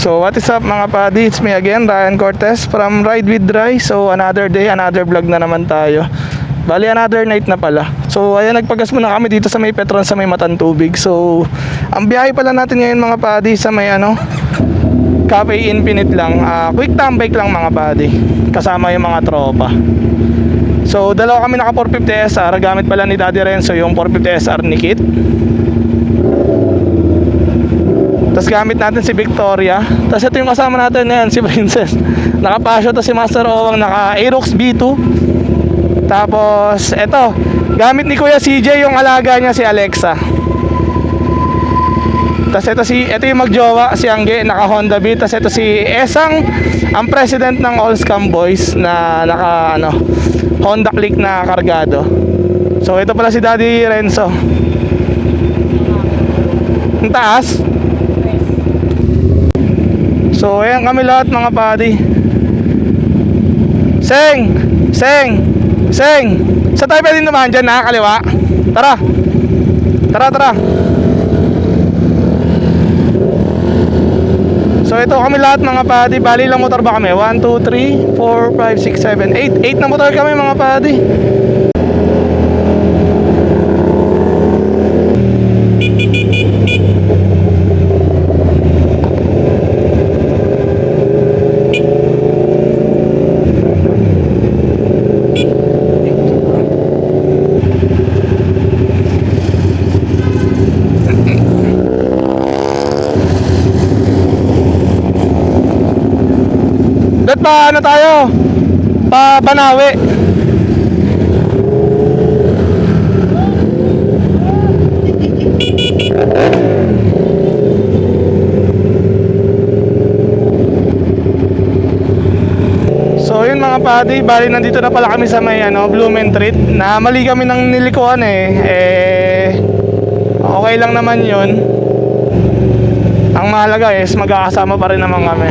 So what is up mga padi, it's me again, Ryan Cortez from Ride with Rai. So another day, another vlog na naman tayo. Bali another night na pala. So ayan, nagpagas muna kami dito sa may Petron, sa may Matantubig. So ang biyahe pala natin ngayon mga padi sa may Cafe Infinite lang, quick tambike lang mga padi, kasama yung mga tropa. So dalawa kami naka 450 SR, gamit pala ni Daddy Renzo yung 450 SR ni Kit. Tapos gamit natin si Victoria. Tapos ito yung kasama natin ngayon, si Princess. Naka-Passion to si Master Owang, naka Aerox B2. Tapos ito, gamit ni Kuya CJ yung alaga niya, si Alexa. Tapos ito yung magjowa, si Angge, naka Honda Beat. Tapos ito si Esang, ang president ng All Scam Boys, na naka Honda Click na kargado. So ito pala si Daddy Renzo. Ang taas. So ayan kami lahat mga padi. Seng! Seng! Seng! Sa tayo pwede naman dyan na, kaliwa. Tara! Tara, tara! So ito kami lahat mga padi. Bali lang motor ba kami? 1, 2, 3, 4, 5, 6, 7, 8 na motor kami mga padi. Dad, pa ano tayo? Pa Banawi. So yun mga padi, bali nandito na pala kami sa may Blumentritt. Na mali kami ng nilikuan okay lang naman yun. Ang mahalaga is magkakasama pa rin naman kami.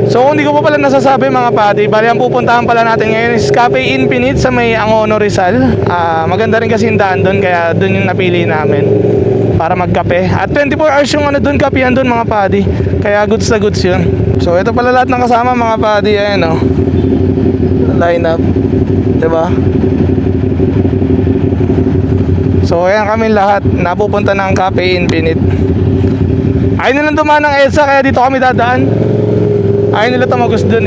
So kung hindi ko pa pala nasasabi mga padi, bali ang pupuntahan pala natin ngayon is Cafe Infinite sa may Angono, Rizal. Maganda rin kasi yung daan doon, kaya doon yung napili namin para magkape. At 24 hours yung doon, kapehan doon mga padi. Kaya goods na goods yun. So ito pala lahat ng kasama mga padi, ayan line up, diba? So ayan kami lahat, napupunta ng Cafe Infinite. Ayaw nilang dumaan ng EDSA, kaya dito kami dadaan. Ayaw nila tumagos dun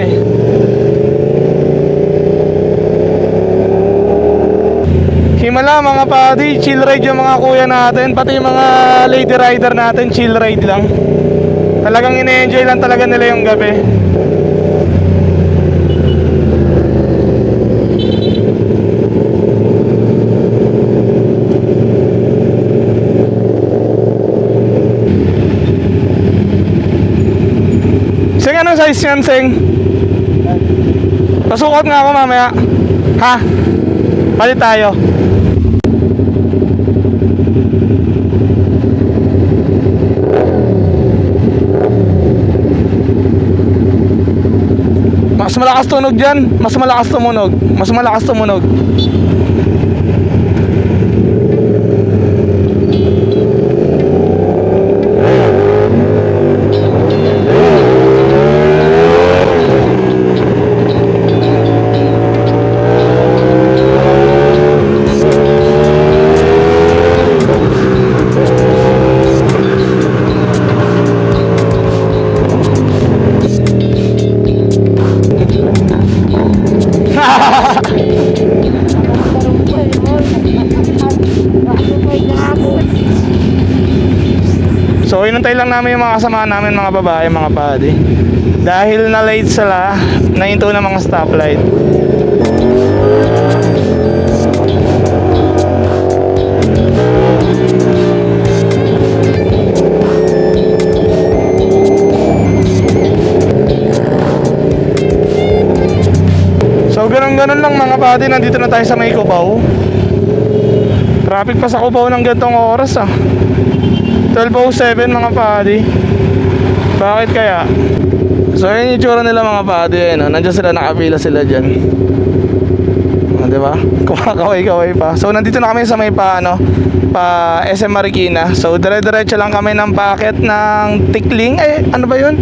Himala mga padi, chill ride yung mga kuya natin. Pati yung mga lady rider natin, chill ride lang. Talagang ine-enjoy lang talaga nila yung gabi. Seng, anong size yan, Seng? Pasukot nga ako mamaya. Ha? Palit tayo. Mas malakas tunog dyan. Mas malakas tumunog. Mas malakas tumunog. So inantay lang namin yung mga kasama namin, mga babae, mga padi. Dahil na late sila, nahinto na mga stoplight. So ganun-ganun lang mga padi, nandito na tayo sa may Cubao. Traffic pa sa Cubao ng gantong oras 12:07 mga padi. Bakit kaya? So yun yung itsura nila mga padi, nandiyan sila, nakapila sila dyan. di ba? Kumakaway-kaway pa. So nandito na kami sa may pa SM Marikina. So dire-diretso lang kami ng paakyat ng Tikling. Ano ba 'yun?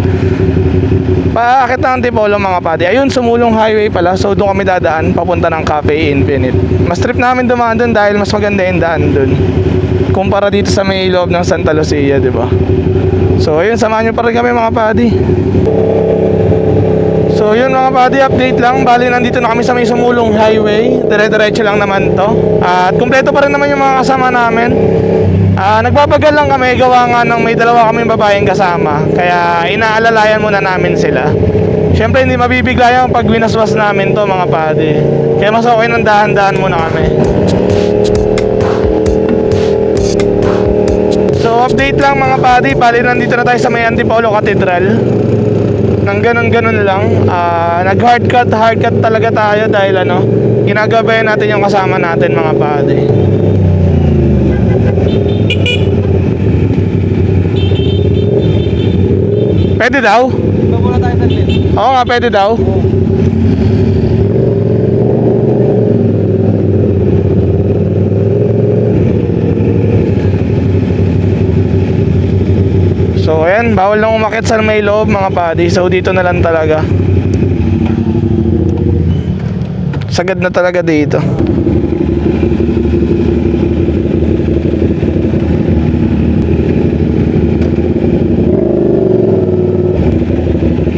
Paakyat ng Antipolo mga padi. Ayun, Sumulong Highway pala. So doon kami dadaan papunta ng Cafe Infinite. Mas trip namin dumaan doon dahil mas maganda yung daan doon kumpara dito sa may loob ng Santa Lucia, di ba? So ayun, samahan nyo pa rin kami mga padi. So yun mga padi, update lang. Bali nandito na kami sa may Sumulong Highway. Dire-diretso lang naman to. At kumpleto pa rin naman yung mga kasama namin. Nagbabagal lang kami, gawa nga ng may dalawa kaming babaeng kasama. Kaya inaalalayan muna namin sila. Siyempre hindi mabibigla yan pag winaswas namin to mga padi. Kaya mas okay ng dahan-dahan muna kami. So update lang mga padi, bali nandito na tayo sa may Antipolo Cathedral. Nang ganun-ganun lang. Nag-hardcut talaga tayo dahil ginagabayan natin yung kasama natin mga padi. Pwede daw? Muna tayo saglit. Oo nga, pwede daw. So ayan, bawal lang umakyat sa may loob mga padi. So dito na lang talaga. Sagad na talaga dito.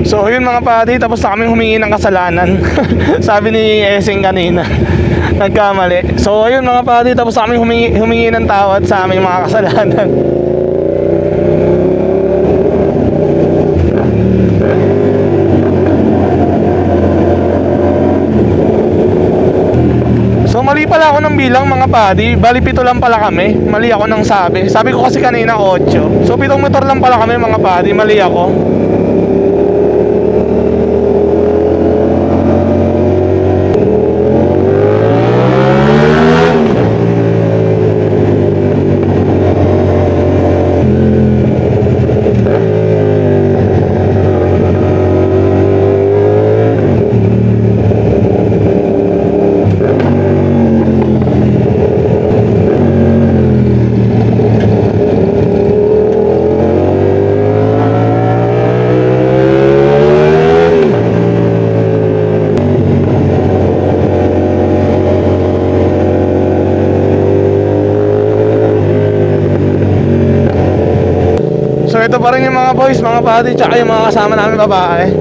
So yun mga padi, tapos na kaming humingi ng kasalanan. Sabi ni Esing kanina, nagkamali. So ayun mga padi, tapos na kaming humingi ng tawad sa aming mga kasalanan. So mali pala ako ng bilang mga padi. Bali 7 lang pala kami. Mali ako ng sabi. Sabi ko kasi kanina 8. So 7 motor lang pala kami mga padi. Mali ako. So ito pa rin yung mga boys, mga padi, tsaka yung mga kasama namin babae.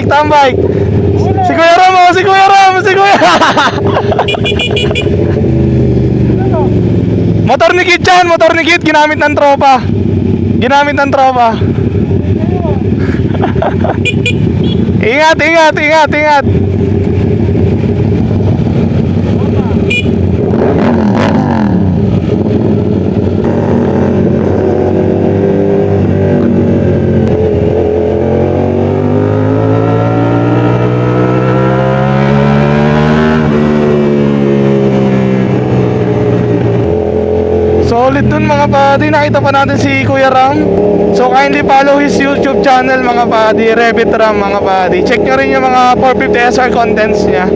Tambay. Si Kuya Ram. Motor ni Kit yan, ginamit ng tropa. Ingat. Solid dun mga padi, nakita pa natin si Kuya Ram. So kindly follow his YouTube channel mga padi, Revit Ram mga padi. Check nyo rin yung mga 450SR contents niya.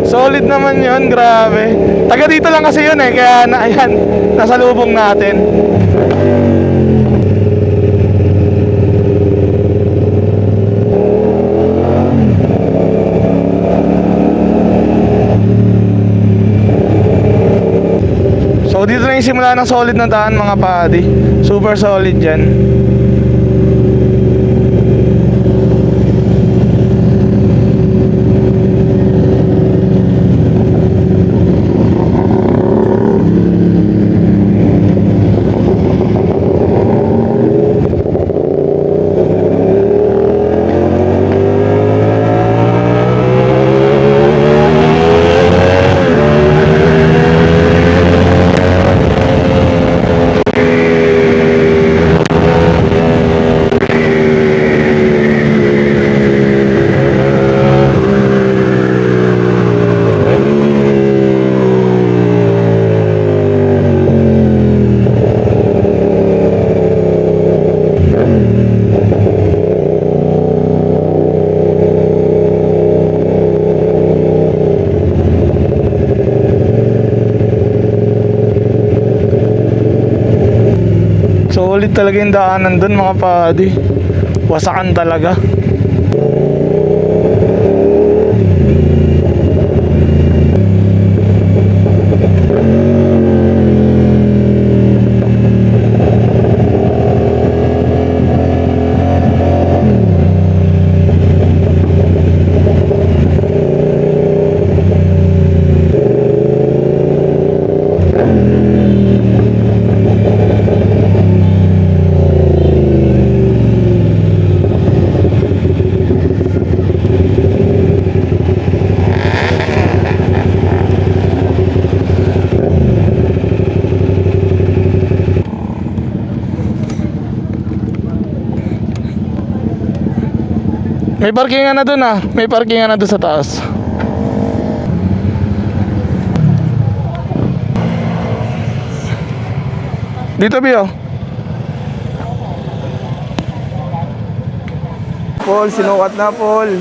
Solid naman yun, grabe. Taga dito lang kasi yun kaya ayan, nasa lubong natin. So dito na yung simula ng solid na daan mga padi. Super solid yan. Sulit talaga yung daanan doon mga padi. Wasakan talaga. May parkingan na dun ah. May parkingan na dun sa taas. Dito Bio. Paul, sinukat na Paul.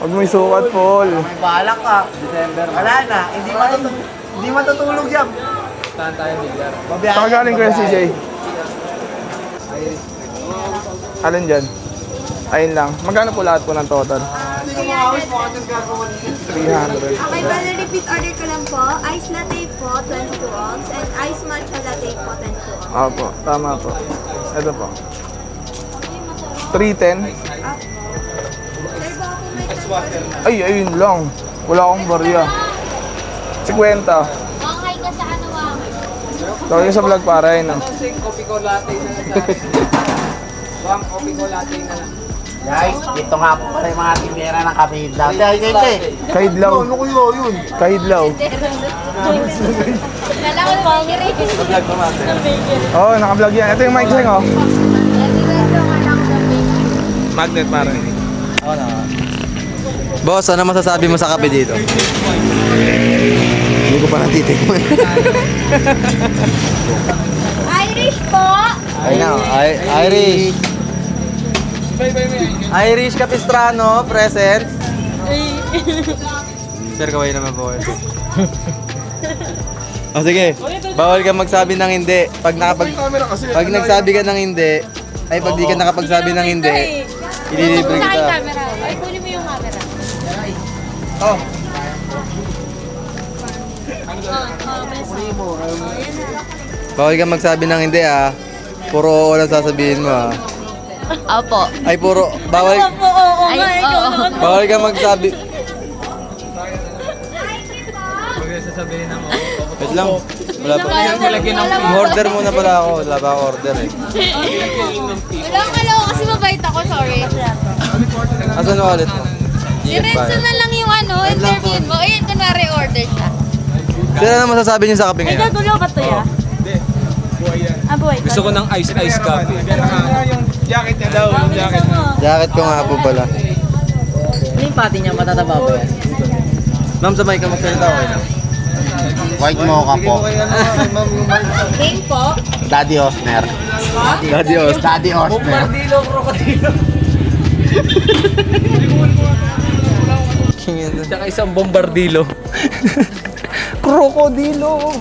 Huwag mo isukat Paul. May balak ka. December. Wala na. Hindi matutulog yan. Saan tayo bilyar? Saan galing ko yung CJ? Alin dyan? Ayun lang. Magkano po lahat po ng total? Hindi ko makawis mo ang gagawa niya. 300. Okay, bali repeat order ko lang po. Ice latte po, 22 ounce. And ice matcha latte po, 22 ounce. Opo, tama po. Ito po. 310. Sir, baka po may time. Ay, ayun lang. Wala akong barya. 50. Okay ka sa ano ah? Tawag sa vlog para yun. Coffee ko latte na lang. Bang coffee ko latte na lang. Guys, ito nga po pala yung mga tindera ng kapihid daw. Kahidlaw. Ano kuyo yun? Kahidlaw. Kala ko bakery. Vlog mo mate. Oo, oh, naka-vlog yan. Ito yung mic sing oh. Magnet para. Oo na. Boss, ano masasabi mo sa kape dito? Hindi ko pa natitikman. Irish po! I know, Irish. Irish Capistrano, present. Sir, kaway naman po. O sige, bawal ka magsabi ng hindi. Pag nagsabi ka ng hindi, ay pag di ka nakapagsabi ng hindi, ililibre kita. Camera. Ay, kunin mo yung camera. Oh. Bawal ka magsabi ng hindi ah. Puro oo lang sasabihin mo ah. Opo. Ay puro, bawal, Ay, oo. bawal ka magsabi. Wait lang, wala pa. Order muna pala ako, wala pa ako order eh. Wala ka lang kasi mabait ako, sorry. Asan ang wallet mo? Diretso na lang yung ano, interview mo. Ayun, kunwari order siya. Sir, ano masasabi niyo sa kape ngayon? Gulo ba to ya? Ah, buhay ka. Gusto ko ng ice cup. Yung jacket niya daw. Yung jacket. Jacket ko nga po pala. Ano yung pati niya? Matataba ba yan? Ma'am, sa mic ka magsalita okay lang. White mocha po. King po. Daddy Osner. Daddy Os. Daddy Osner. Bombardilo, krokodilo. King yan. Tsaka isang bombardilo. Krokodilo.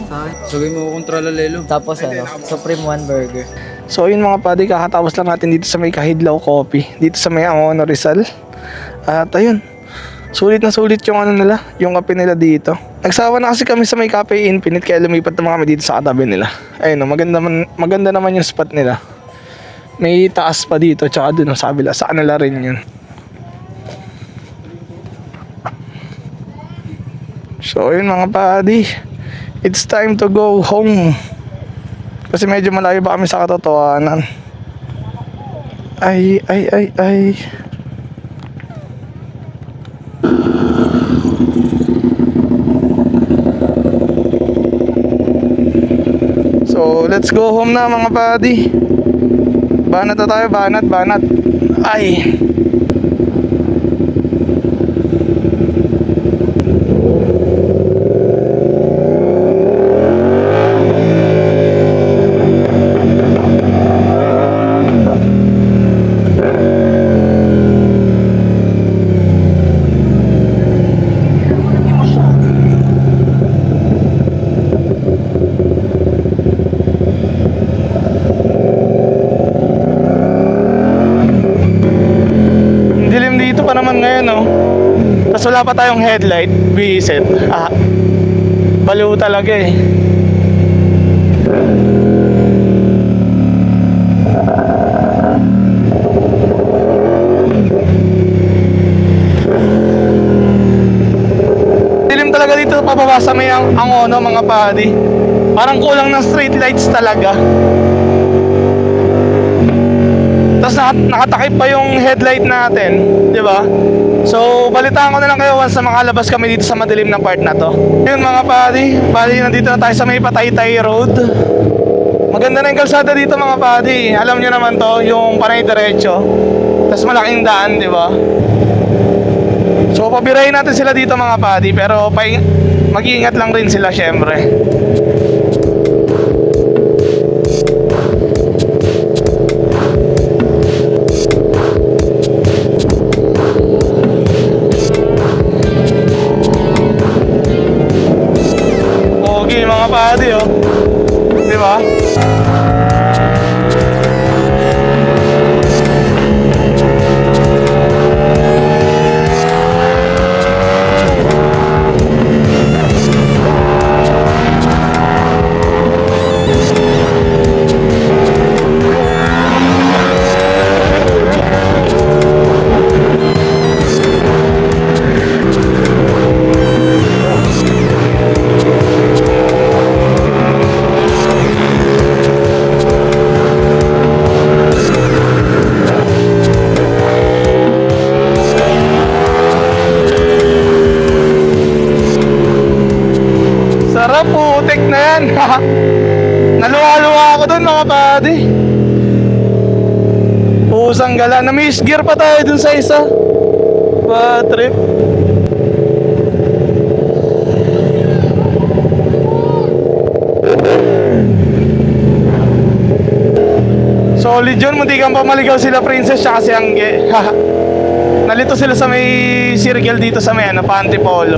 Sagay mo kontra lalelo. Tapos ano, Supreme One Burger. So yun mga padi, kakatapos lang natin dito sa may Kahidlaw Coffee. Dito sa may Angono Rizal. At ayun, sulit na sulit yung ano nila, yung kape nila dito. Nagsawa na kasi kami sa may Cafe Infinite kaya lumipat naman kami dito sa katabi nila. Ayun, maganda naman yung spot nila. May taas pa dito, tsaka dun sa kabila, sa kanila rin yun. So yun mga padi, it's time to go home. Kasi medyo malayo ba kami sa katotohanan. Ay. So let's go home na mga padi. Banat na tayo, banat. Ay. wala pa tayong headlight, visit. Baliw talaga eh. Dilim talaga dito pababa sa may Angono mga padi. Parang kulang ng street lights talaga. Tapos nakatakip pa yung headlight natin, di ba? So, balitaan ko na lang kayo once na makalabas kami dito sa madilim na part na to. Yun mga padi, nandito na tayo sa may Pataytay Road. Maganda na yung kalsada dito mga padi. Alam nyo naman to, yung panay diretso. Tapos malaking daan, di ba? So, pabirahin natin sila dito mga padi, pero mag-iingat lang rin sila syempre. Okay mga padi oh. Di ba? Sarap, putik na yan. Naluwa-luwa ako dun mga padi. Pusang gala. Na-miss gear pa tayo dun sa isa. Bad trip. Solid yun. Munti kang pamaligaw sila Princess tsaka si Angge. Nalito sila sa may circle dito sa may Pantipolo.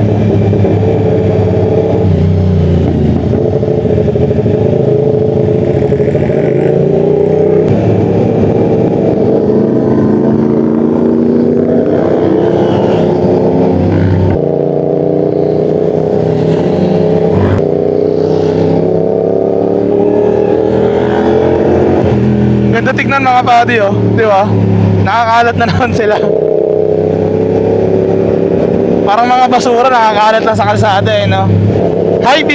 Ganda tignan mga padi oh, di ba? Nakakalat na naman sila. Parang mga basura nakakalat lang sa kalsada eh, no? Hi B!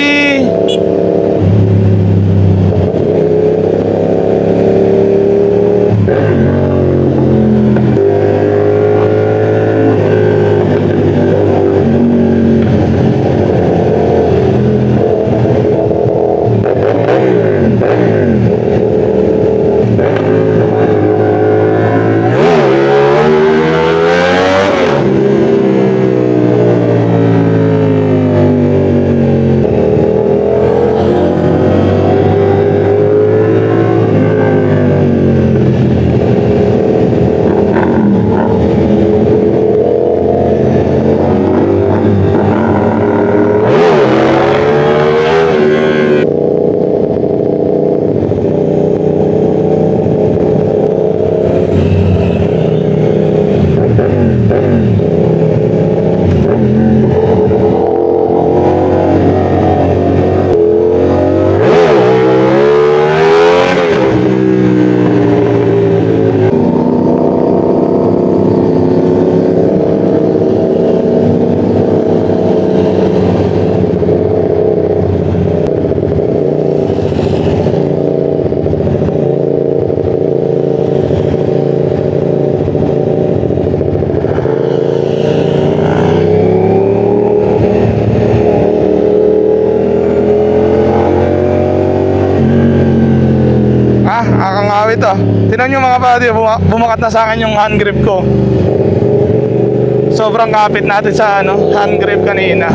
Akangawit ah. Tingnan nyo mga padi, bumakat na sa akin yung hand grip ko. Sobrang kapit natin sa hand grip kanina.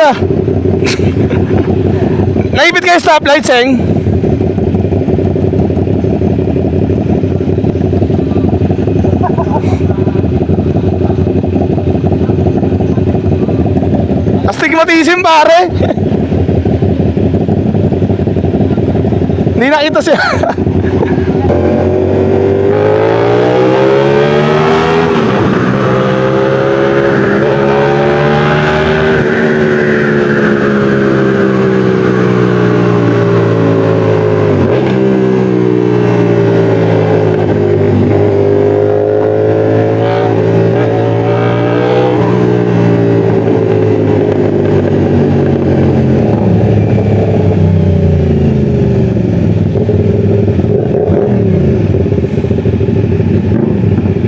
kayo. Naipit kayo stoplight, Seng? Astigmatism, pare. Hindi nakita siya.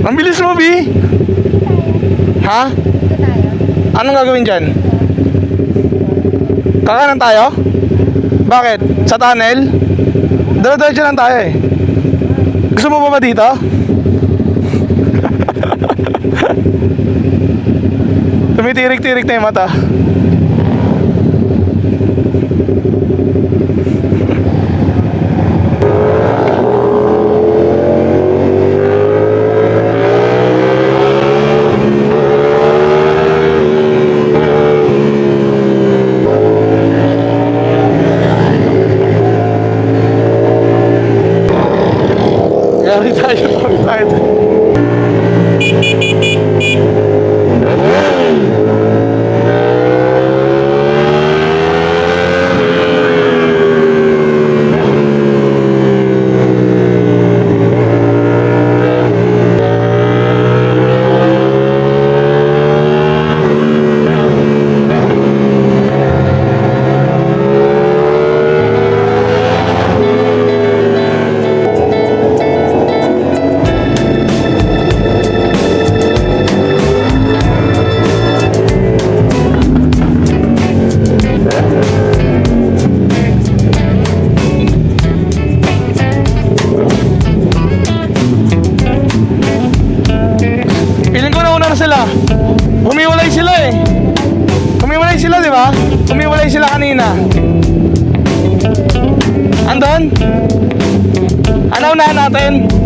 Ang bilis mo, Bi. Ha? Anong gagawin dyan? Kakanan tayo? Bakit? Sa tunnel? Dala-diretso lang tayo eh. Gusto mo ba dito? Tumitirik-tirik na yung mata. Yari tayo. Piling ko nauna na sila. Humiwalay sila eh. Humiwalay sila, di ba? Humiwalay sila kanina. Andon? Ano unahan natin?